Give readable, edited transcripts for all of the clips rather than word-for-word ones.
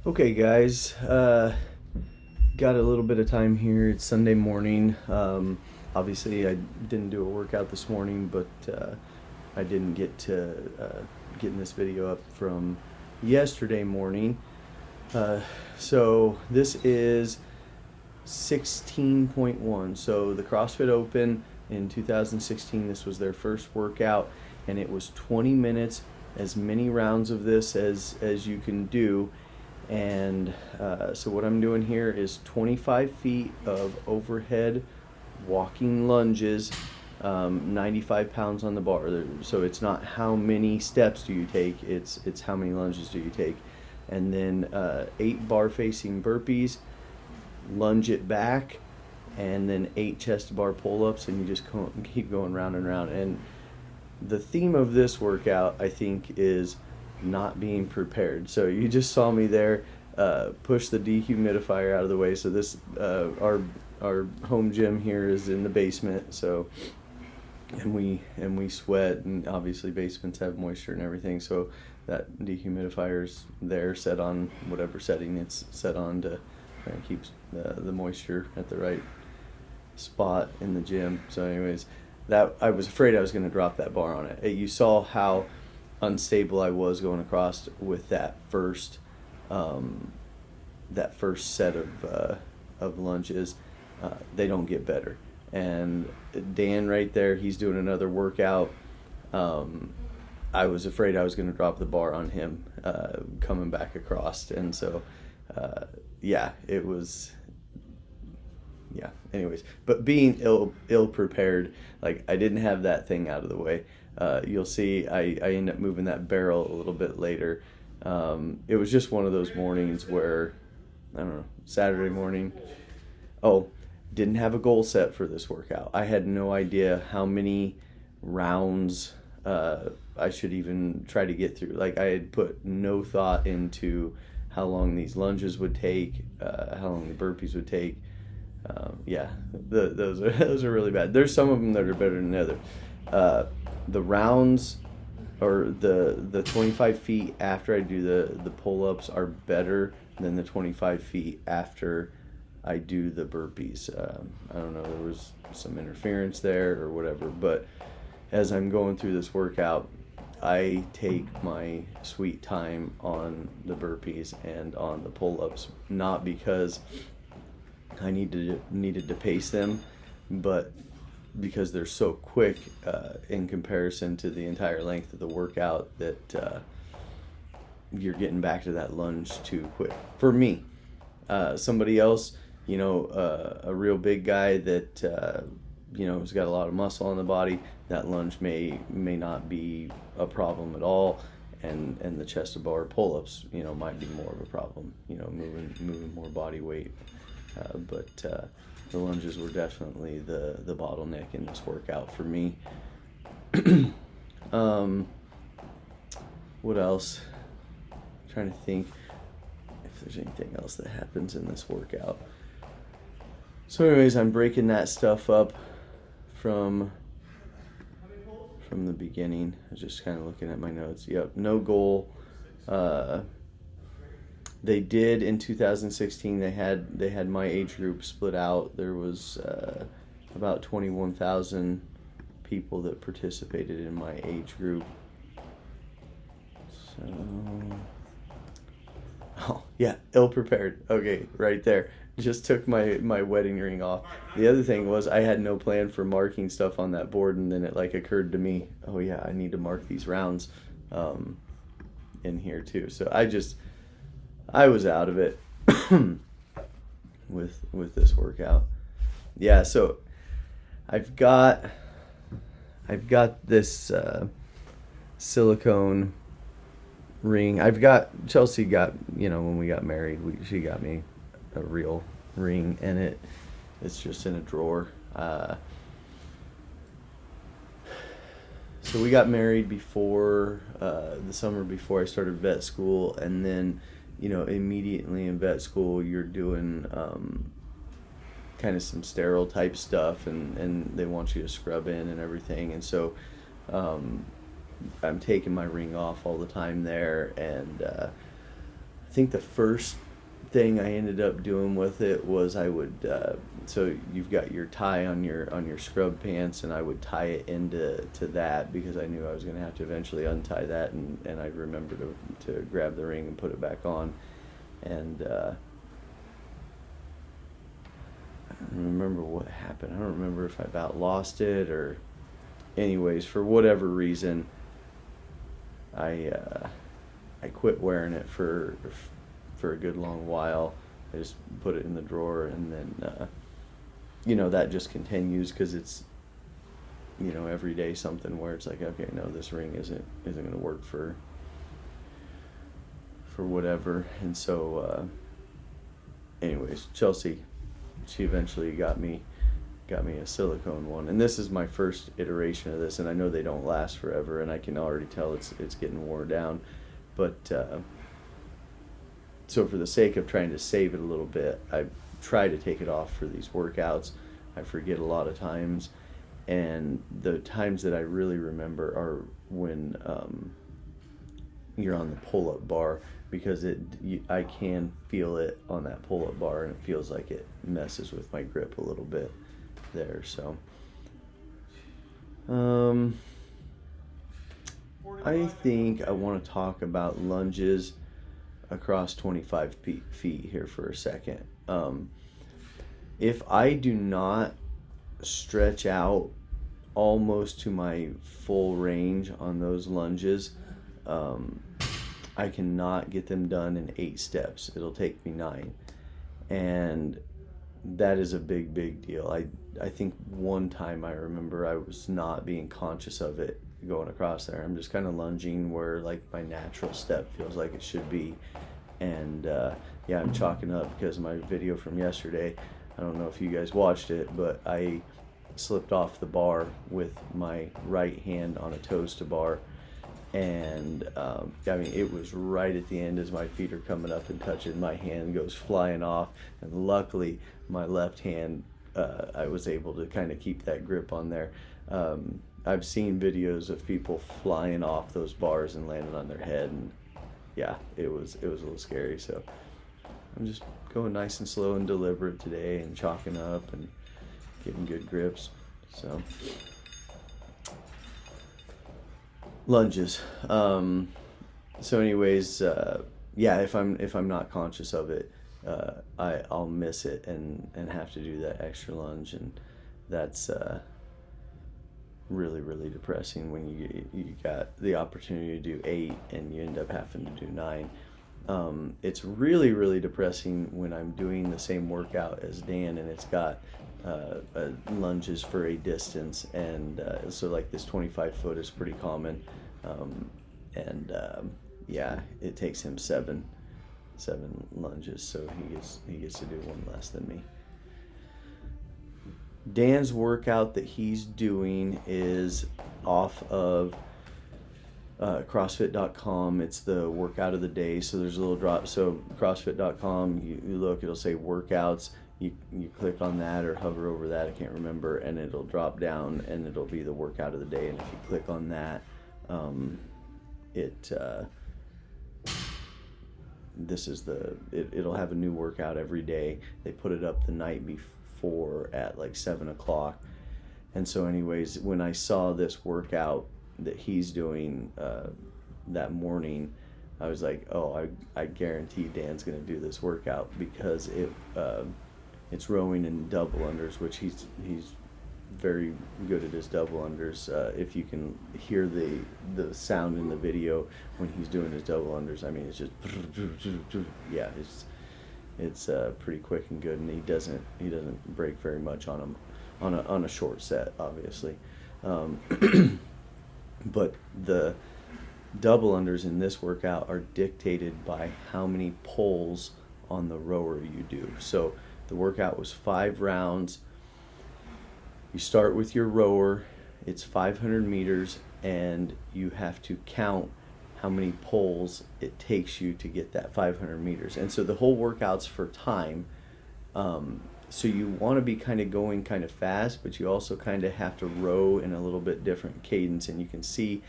Okay, guys, got a little bit of time here. It's Sunday morning. Obviously, I didn't do a workout this morning, but I didn't get to getting this video up from yesterday morning. So this is 16.1. So the CrossFit Open in 2016, this was their first workout, and it was 20 minutes, as many rounds of this as you can do. And so what I'm doing here is 25 feet of overhead walking lunges, 95 pounds on the bar. So it's not how many steps do you take, it's how many lunges do you take. And then 8 bar facing burpees, lunge it back, and then 8 chest to bar pull-ups, and you just keep going round and round. And the theme of this workout, I think, is not being prepared. So you just saw me there push the dehumidifier out of the way. So this our home gym here is in the basement. So and we sweat, and obviously basements have moisture and everything. So that dehumidifier's there, set on whatever setting it's set on to keep the moisture at the right spot in the gym. So anyways, that I was afraid I was going to drop that bar on it. You saw how unstable I was going across with that first set of lunges. They don't get better. And Dan right there, he's doing another workout. I was afraid I was going to drop the bar on him coming back across, and so it was. Yeah, anyways, but being ill prepared, like I didn't have that thing out of the way. You'll see I end up moving that barrel a little bit later. It was just one of those mornings where, I don't know, Saturday morning. Oh, didn't have a goal set for this workout. I had no idea how many rounds I should even try to get through. Like, I had put no thought into how long these lunges would take, how long the burpees would take. Those are really bad. There's some of them that are better than the other. The rounds, or the 25 feet after I do the pull-ups, are better than the 25 feet after I do the burpees. I don't know, there was some interference there or whatever, but as I'm going through this workout, I take my sweet time on the burpees and on the pull-ups, not because I needed to pace them, but because they're so quick in comparison to the entire length of the workout that you're getting back to that lunge too quick. For me, somebody else, a real big guy that has got a lot of muscle on the body, that lunge may not be a problem at all, and the chest to bar pull-ups, might be more of a problem. Moving more body weight. But the lunges were definitely the bottleneck in this workout for me. What else? I'm trying to think if there's anything else that happens in this workout. So anyways, I'm breaking that stuff up from the beginning. I was just kind of looking at my notes. Yep, no goal. They did in 2016. They had my age group split out. There was about 21,000 people that participated in my age group. So, ill prepared. Okay, right there. Just took my wedding ring off. The other thing was I had no plan for marking stuff on that board, and then it occurred to me, oh yeah, I need to mark these rounds in here too. So I was out of it with this workout. Yeah, so I've got this silicone ring. Chelsea got, when we got married, she got me a real ring, and it's just in a drawer. So we got married before the summer before I started vet school, and then immediately in vet school you're doing kind of some sterile type stuff, and they want you to scrub in and everything, and so I'm taking my ring off all the time there, and think the first thing I ended up doing with it was I would, so you've got your tie on your scrub pants, and I would tie it into that because I knew I was going to have to eventually untie that, and I'd remember to grab the ring and put it back on. And I don't remember what happened. I don't remember if I about lost it, or anyways, for whatever reason, I quit wearing it for a good long while. I just put it in the drawer, and then that just continues because it's every day something where it's like, okay, no, this ring isn't going to work for whatever. And so anyways, Chelsea, she eventually got me a silicone one, and this is my first iteration of this, and I know they don't last forever, and I can already tell it's getting worn down, but so for the sake of trying to save it a little bit, I try to take it off for these workouts. I forget a lot of times, and the times that I really remember are when you're on the pull-up bar, because I can feel it on that pull-up bar, and it feels like it messes with my grip a little bit there. So I think I want to talk about lunges across 25 feet here for a second. If I do not stretch out almost to my full range on those lunges, I cannot get them done in 8 steps. It'll take me 9. And that is a big deal. I think one time I remember I was not being conscious of it going across there. I'm just kind of lunging where like my natural step feels like it should be. And yeah, I'm chalking up because my video from yesterday, I don't know if you guys watched it, but I slipped off the bar with my right hand on a toes to bar. And I mean, it was right at the end as my feet are coming up and touching. My hand goes flying off, and luckily my left hand, I was able to kind of keep that grip on there. I've seen videos of people flying off those bars and landing on their head, and yeah, it was a little scary. So I'm just going nice and slow and deliberate today, and chalking up and getting good grips. So lunges. So anyways, yeah, if I'm not conscious of it, I'll miss it and have to do that extra lunge, and that's really depressing when you got the opportunity to do 8 and you end up having to do 9. It's really depressing when I'm doing the same workout as Dan, and it's got lunges for a distance, and so like this 25 foot is pretty common, and yeah, it takes him 7 lunges, so he gets to do 1 less than me. Dan's workout that he's doing is off of CrossFit.com. It's the workout of the day, so there's a little drop. So CrossFit.com, you look, it'll say workouts. You click on that or hover over that, I can't remember, and it'll drop down and it'll be the workout of the day. And if you click on that, it'll have a new workout every day. They put it up the night before at like 7 o'clock. And so anyways, when I saw this workout that he's doing that morning, I was like, oh, I guarantee Dan's gonna do this workout, because it's rowing and double unders, which he's very good at his double unders. If you can hear the sound in the video when he's doing his double unders, I mean, it's just yeah, it's pretty quick and good, and he doesn't break very much on them on a short set, obviously. But the double unders in this workout are dictated by how many pulls on the rower you do. So the workout was 5 rounds. You start with your rower, it's 500 meters, and you have to count how many pulls it takes you to get that 500 meters. And so the whole workout's for time. So you want to be kind of going kind of fast, but you also kind of have to row in a little bit different cadence. And you can see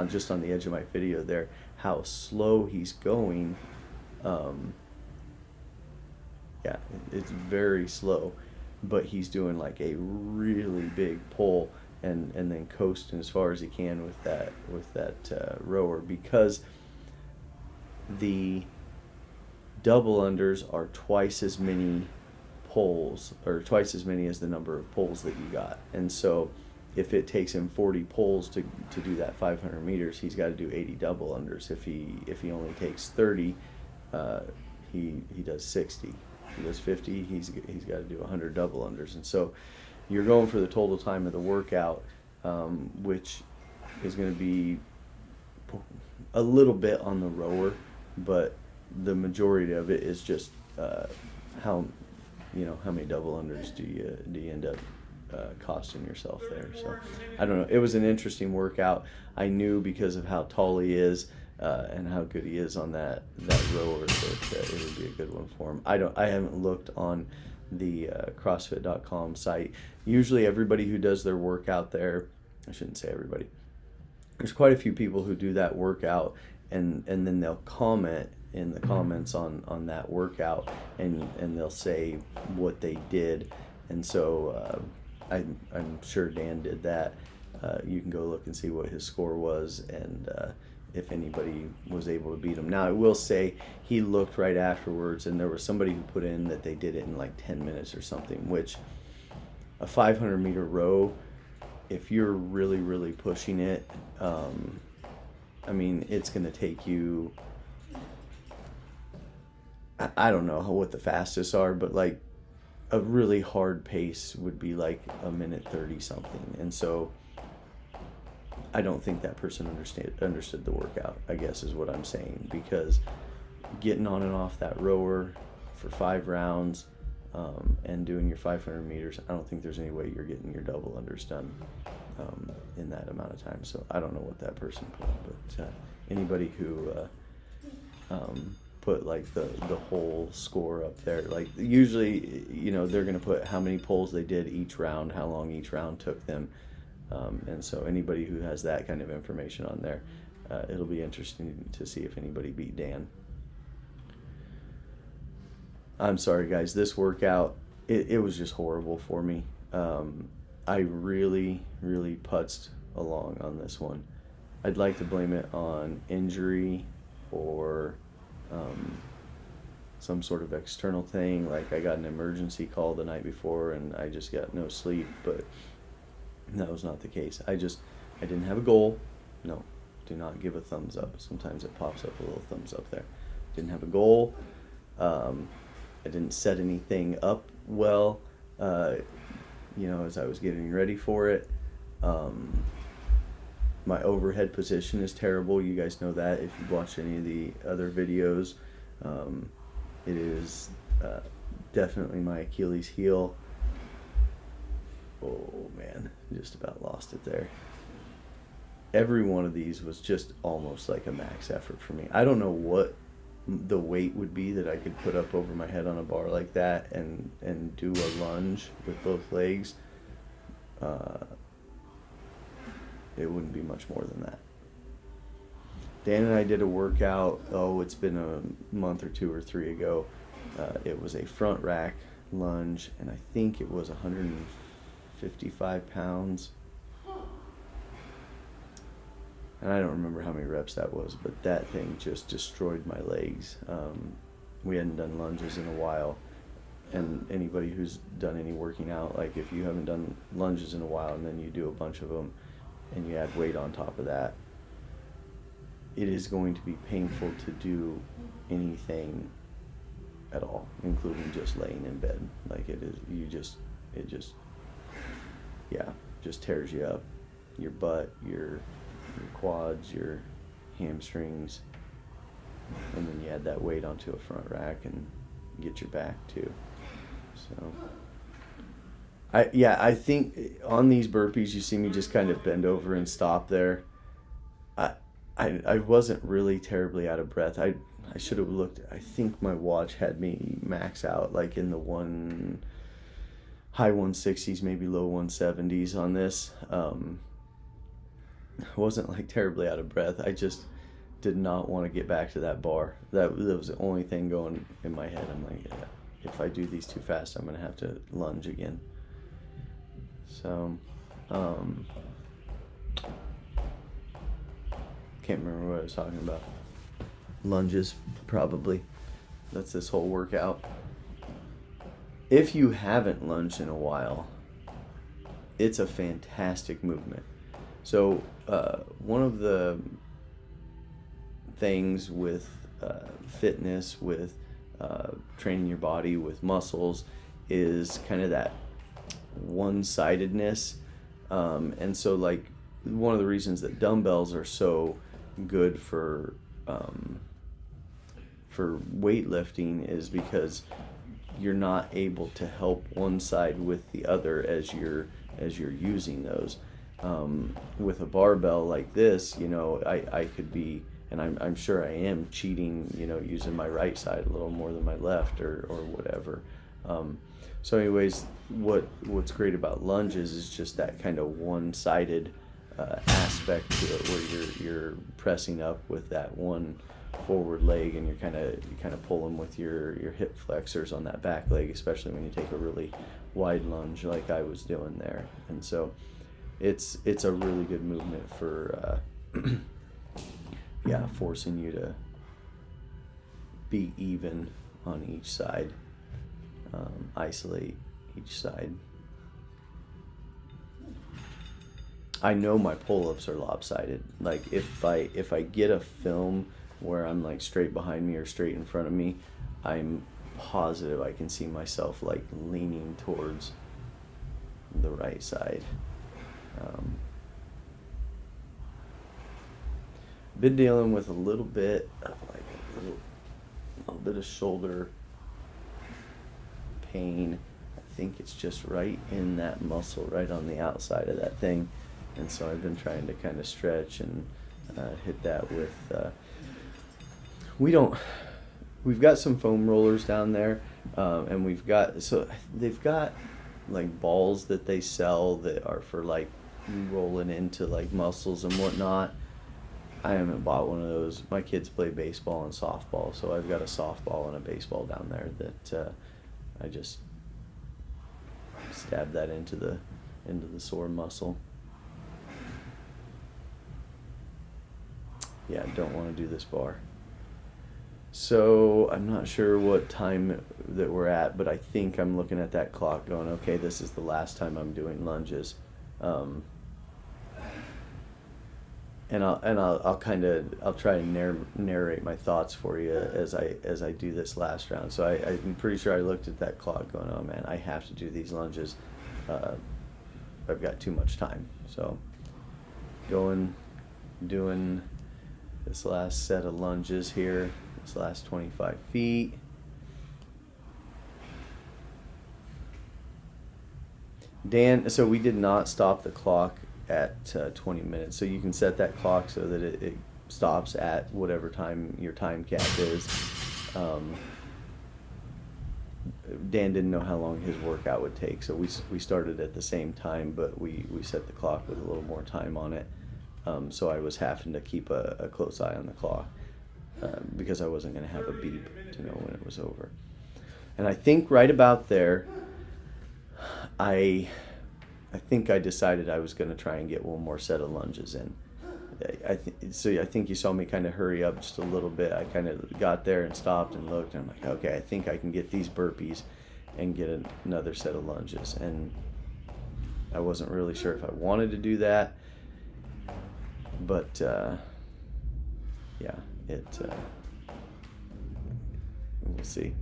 just on the edge of my video there how slow he's going Yeah, it's very slow, but he's doing like a really big pull and then coasting as far as he can with that rower, because the double unders are twice as many pulls, or twice as many as the number of pulls that you got. And so if it takes him 40 pulls to do that 500 meters, he's got to do 80 double unders. If he only takes 30, he does 60. If he does 50, he's got to do 100 double unders. And so you're going for the total time of the workout, which is going to be a little bit on the rower, but the majority of it is just how many double unders do you end up costing yourself there. So I don't know. It was an interesting workout. I knew because of how tall he is and how good he is on that rower that it would be a good one for him. I haven't looked on the CrossFit.com site. Usually everybody who does their workout there, I shouldn't say everybody, there's quite a few people who do that workout and then they'll comment in the comments on that workout and they'll say what they did. And so I'm sure Dan did that. You can go look and see what his score was and if anybody was able to beat him. Now I will say he looked right afterwards and there was somebody who put in that they did it in like 10 minutes or something, which a 500 meter row, if you're really, really pushing it, I mean, it's going to take you, I don't know what the fastest are, but like a really hard pace would be like a minute 30 something. And so I don't think that person understood the workout, I guess is what I'm saying, because getting on and off that rower for 5 rounds and doing your 500 meters, I don't think there's any way you're getting your double unders done in that amount of time. So I don't know what that person put, but anybody who put like the whole score up there, like usually they're going to put how many pulls they did each round, how long each round took them, and so anybody who has that kind of information on there, it'll be interesting to see if anybody beat Dan. I'm sorry guys, this workout, it was just horrible for me. I really putzed along on this one. I'd like to blame it on injury or some sort of external thing, like I got an emergency call the night before and I just got no sleep, but that was not the case. I didn't have a goal. No, do not give a thumbs up. Sometimes it pops up a little thumbs up there. Didn't have a goal. I didn't set anything up well, as I was getting ready for it. My overhead position is terrible. You guys know that if you've watched any of the other videos. It is definitely my Achilles heel. Oh man, just about lost it there. Every one of these was just almost like a max effort for me. I don't know what the weight would be that I could put up over my head on a bar like that and do a lunge with both legs. It wouldn't be much more than that. Dan and I did a workout, it's been a month or 2 or 3 ago. It was a front rack lunge, and I think it was 155 pounds. And I don't remember how many reps that was, but that thing just destroyed my legs. We hadn't done lunges in a while, and anybody who's done any working out, like if you haven't done lunges in a while and then you do a bunch of them and you add weight on top of that, it is going to be painful to do anything at all, including just laying in bed. Like it just tears you up. Your butt, your quads, your hamstrings, and then you add that weight onto a front rack and get your back too. So I think on these burpees you see me just kind of bend over and stop there. I wasn't really terribly out of breath. I should have looked. I think my watch had me max out like in the high 160s, maybe low 170s on this. I wasn't like terribly out of breath. I just did not want to get back to that bar. That was the only thing going in my head. I'm like, yeah, if I do these too fast, I'm going to have to lunge again. So, can't remember what I was talking about. Lunges, probably. That's this whole workout. If you haven't lunged in a while, it's a fantastic movement. So, one of the things with fitness, with training your body, with muscles, is kind of that one-sidedness. And so, like, one of the reasons that dumbbells are so good for weightlifting is because you're not able to help one side with the other as you're using those. With a barbell like this, you know, I could be, and I'm sure I am cheating, you know, using my right side a little more than my left or whatever. So anyways, what's great about lunges is just that kind of one-sided aspect to it, where you're pressing up with that one forward leg, and you're kind of pulling with your hip flexors on that back leg, especially when you take a really wide lunge like I was doing there. And so it's a really good movement for forcing you to be even on each side, isolate each side. I know my pull-ups are lopsided. Like if I get a film where I'm like straight behind me or straight in front of me, I'm positive I can see myself like leaning towards the right side. Been dealing with a little bit of like a little bit of shoulder pain. I think it's just right in that muscle, right on the outside of that thing. And so I've been trying to kind of stretch and hit that with, we've got some foam rollers down there, and they've got like balls that they sell that are for like rolling into like muscles and whatnot. I haven't bought one of those. My kids play baseball and softball, so I've got a softball and a baseball down there that I just stab that into the sore muscle. Yeah, I don't want to do this bar. So I'm not sure what time that we're at, but I think I'm looking at that clock going, okay, this is the last time I'm doing lunges. And I'll try and narrate my thoughts for you as I do this last round. So I'm pretty sure I looked at that clock going, oh man, I have to do these lunges. I've got too much time. So doing this last set of lunges here, this last 25 feet. Dan, so we did not stop the clock at 20 minutes. So you can set that clock so that it stops at whatever time your time cap is. Dan didn't know how long his workout would take, so we started at the same time, but we set the clock with a little more time on it. So I was having to keep a close eye on the clock because I wasn't going to have a beep to know when it was over. And I think right about there, I think I decided I was going to try and get one more set of lunges in. I think you saw me kind of hurry up just a little bit. I kind of got there and stopped and looked, and I'm like, okay, I think I can get these burpees and get another set of lunges. And I wasn't really sure if I wanted to do that, but we'll see.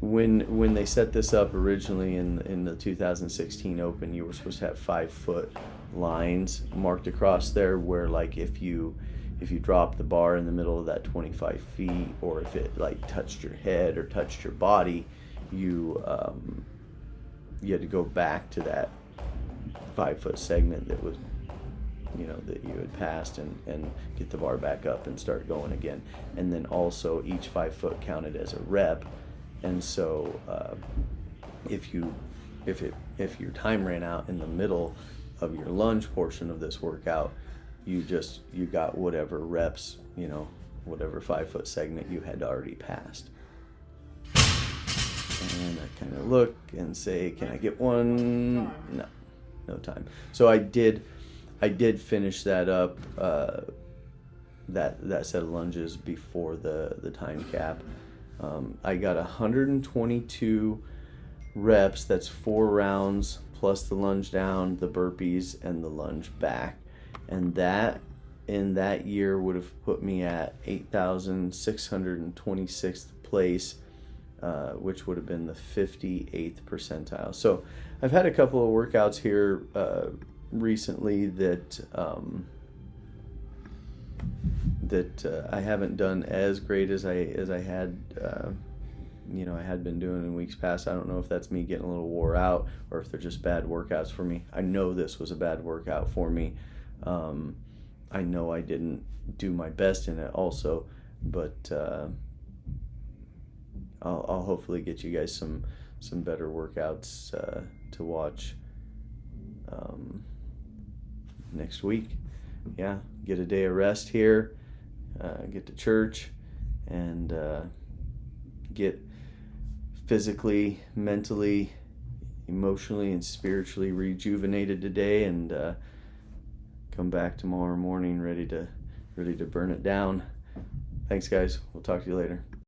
When they set this up originally in the 2016 Open, you were supposed to have 5-foot lines marked across there, where like if you drop the bar in the middle of that 25 feet, or if it like touched your head or touched your body, you had to go back to that 5-foot segment that was, that you had passed, and get the bar back up and start going again. And then also each 5 foot counted as a rep. And so if your time ran out in the middle of your lunge portion of this workout, you got whatever reps, whatever 5-foot segment you had already passed. And I kind of look and say, can I get one? No time. So I did finish that up, that set of lunges before the time cap. I got 122 reps. That's 4 rounds plus the lunge down, the burpees, and the lunge back. And that in that year would have put me at 8,626th place, which would have been the 58th percentile. So I've had a couple of workouts here recently that I haven't done as great as I had I had been doing in weeks past. I don't know if that's me getting a little wore out or if they're just bad workouts for me. I know this was a bad workout for me. I know I didn't do my best in it also, but I'll hopefully get you guys some better workouts to watch next week. Yeah, get a day of rest here, get to church, and get physically, mentally, emotionally, and spiritually rejuvenated today, and come back tomorrow morning ready to burn it down. Thanks, guys. We'll talk to you later.